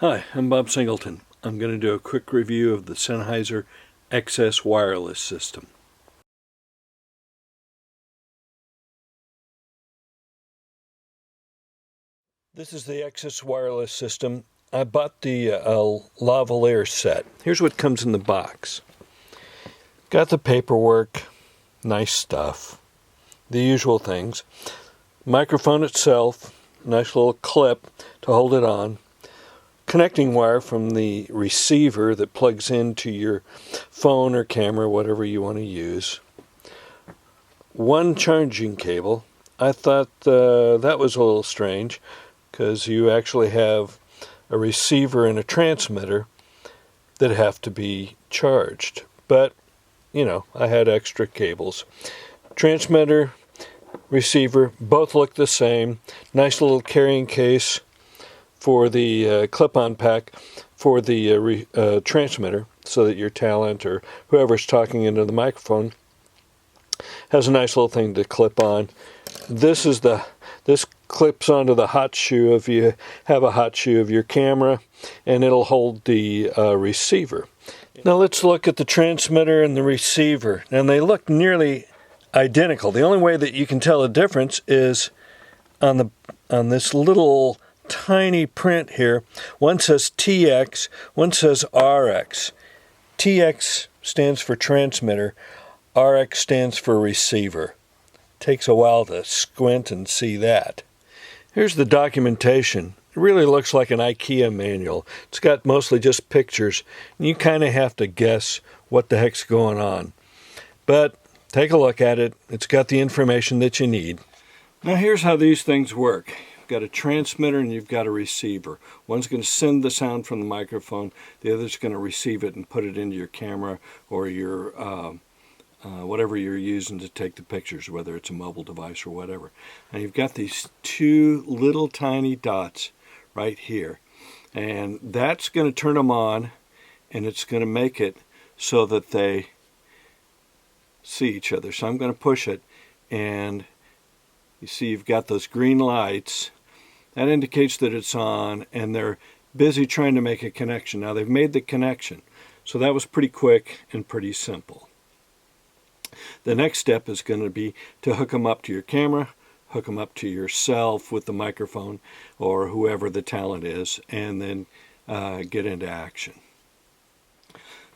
Hi, I'm Bob Singleton. I'm going to do a quick review of the Sennheiser XS wireless system. This is the XS wireless system. I bought the lavalier set. Here's what comes in the box. Got the paperwork, nice stuff, the usual things. Microphone itself, nice little clip to hold it on. Connecting wire from the receiver that plugs into your phone or camera, whatever you want to use. One charging cable. I thought that was a little strange because you actually have a receiver and a transmitter that have to be charged. But, you know, I had extra cables. Transmitter, receiver, both look the same. Nice little carrying case for the clip-on pack for the transmitter, so that your talent or whoever's talking into the microphone has a nice little thing to clip on. This clips onto the hot shoe if you have a hot shoe of your camera, and it'll hold the receiver. Now let's look at the transmitter and the receiver, and they look nearly identical. The only way that you can tell the difference is on this little tiny print here. One says TX, one says RX. TX stands for transmitter, RX stands for receiver. Takes a while to squint and see that. Here's the documentation. It really looks like an IKEA manual. It's got mostly just pictures, and you kind of have to guess what the heck's going on. But take a look at it. It's got the information that you need. Now here's how these things work. Got a transmitter and you've got a receiver. One's going to send the sound from the microphone, the other's going to receive it and put it into your camera or your whatever you're using to take the pictures, whether it's a mobile device or whatever. And you've got these two little tiny dots right here, and that's going to turn them on, and it's going to make it so that they see each other. So I'm going to push it, and you see you've got those green lights. That indicates that it's on, and they're busy trying to make a connection. Now they've made the connection, so that was pretty quick and pretty simple. The next step is going to be to hook them up to your camera, hook them up to yourself with the microphone or whoever the talent is, and then get into action.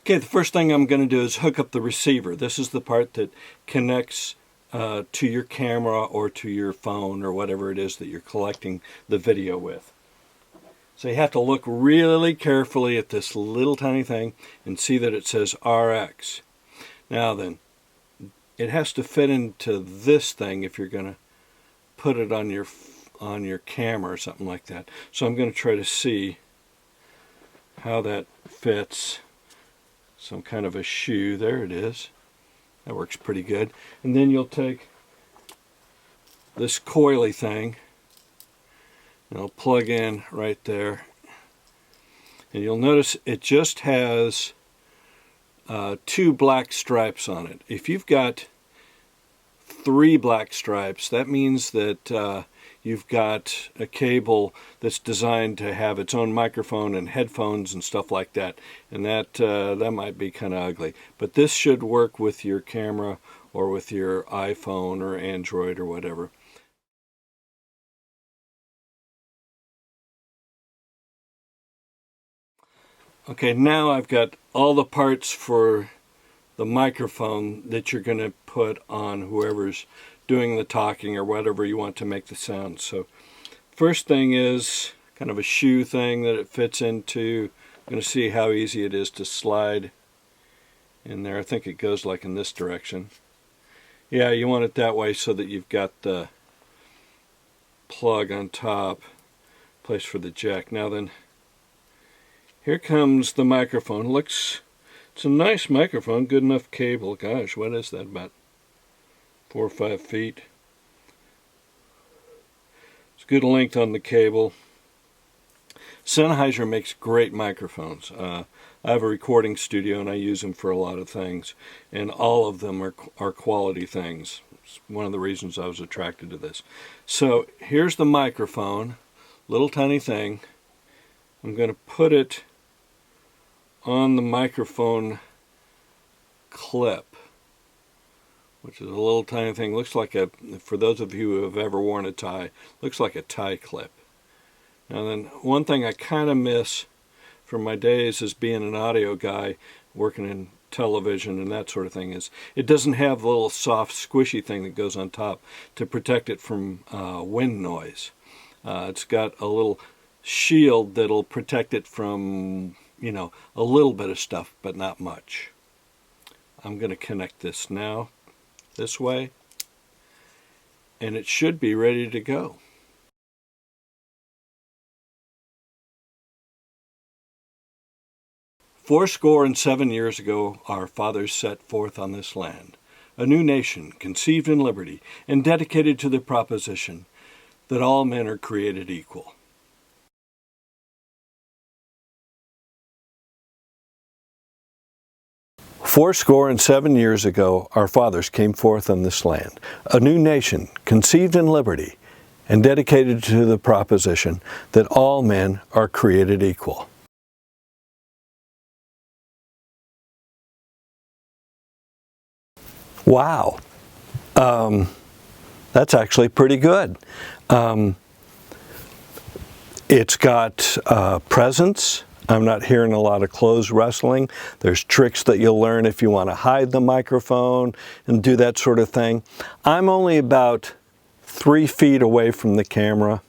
Okay, the first thing I'm going to do is hook up the receiver. This is the part that connects to your camera or to your phone or whatever it is that you're collecting the video with. So you have to look really carefully at this little tiny thing and see that it says RX. Now then, it has to fit into this thing if you're going to put it on your camera or something like that. So I'm going to try to see how that fits. Some kind of a shoe. There it is. That works pretty good. And then you'll take this coily thing and it'll plug in right there. And you'll notice it just has two black stripes on it. If you've got 3 black stripes, that means that you've got a cable that's designed to have its own microphone and headphones and stuff like that, and that might be kind of ugly. But this should work with your camera or with your iPhone or Android or whatever. Okay, now I've got all the parts for the microphone that you're going to put on whoever's doing the talking or whatever you want to make the sound. So first thing is kind of a shoe thing that it fits into. I'm going to see how easy it is to slide in there. I think it goes like in this direction. Yeah, you want it that way so that you've got the plug on top, place for the jack. Now then, here comes the microphone. It's a nice microphone, good enough cable. Gosh, what is that, about 4 or 5 feet? It's good length on the cable. Sennheiser makes great microphones. I have a recording studio and I use them for a lot of things, and all of them are quality things. It's one of the reasons I was attracted to this. So here's the microphone, little tiny thing. I'm going to put it on the microphone clip, which is a little tiny thing. Looks like a, for those of you who have ever worn a tie, looks like a tie clip. Now then, one thing I kind of miss from my days as being an audio guy, working in television and that sort of thing, is it doesn't have the little soft squishy thing that goes on top to protect it from wind noise. It's got a little shield that'll protect it from, you know, a little bit of stuff, but not much. I'm going to connect this now this way, and it should be ready to go. Fourscore and 7 years ago, our fathers set forth on this land, a new nation conceived in liberty and dedicated to the proposition that all men are created equal. Fourscore and 7 years ago, our fathers came forth on this land, a new nation conceived in liberty and dedicated to the proposition that all men are created equal. Wow, that's actually pretty good. It's got presence. I'm not hearing a lot of clothes rustling. There's tricks that you'll learn if you want to hide the microphone and do that sort of thing. I'm only about 3 feet away from the camera,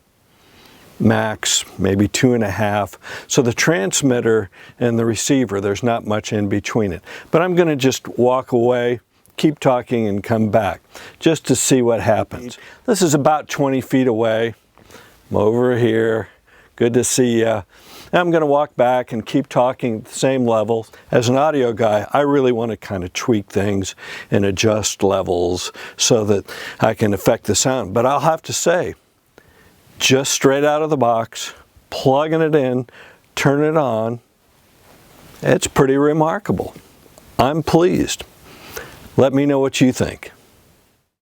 max, maybe 2.5. So the transmitter and the receiver, there's not much in between it. But I'm going to just walk away, keep talking, and come back just to see what happens. This is about 20 feet away. I'm over here. Good to see you. I'm going to walk back and keep talking at the same level. As an audio guy, I really want to kind of tweak things and adjust levels so that I can affect the sound. But I'll have to say, just straight out of the box, plugging it in, turn it on, it's pretty remarkable. I'm pleased. Let me know what you think.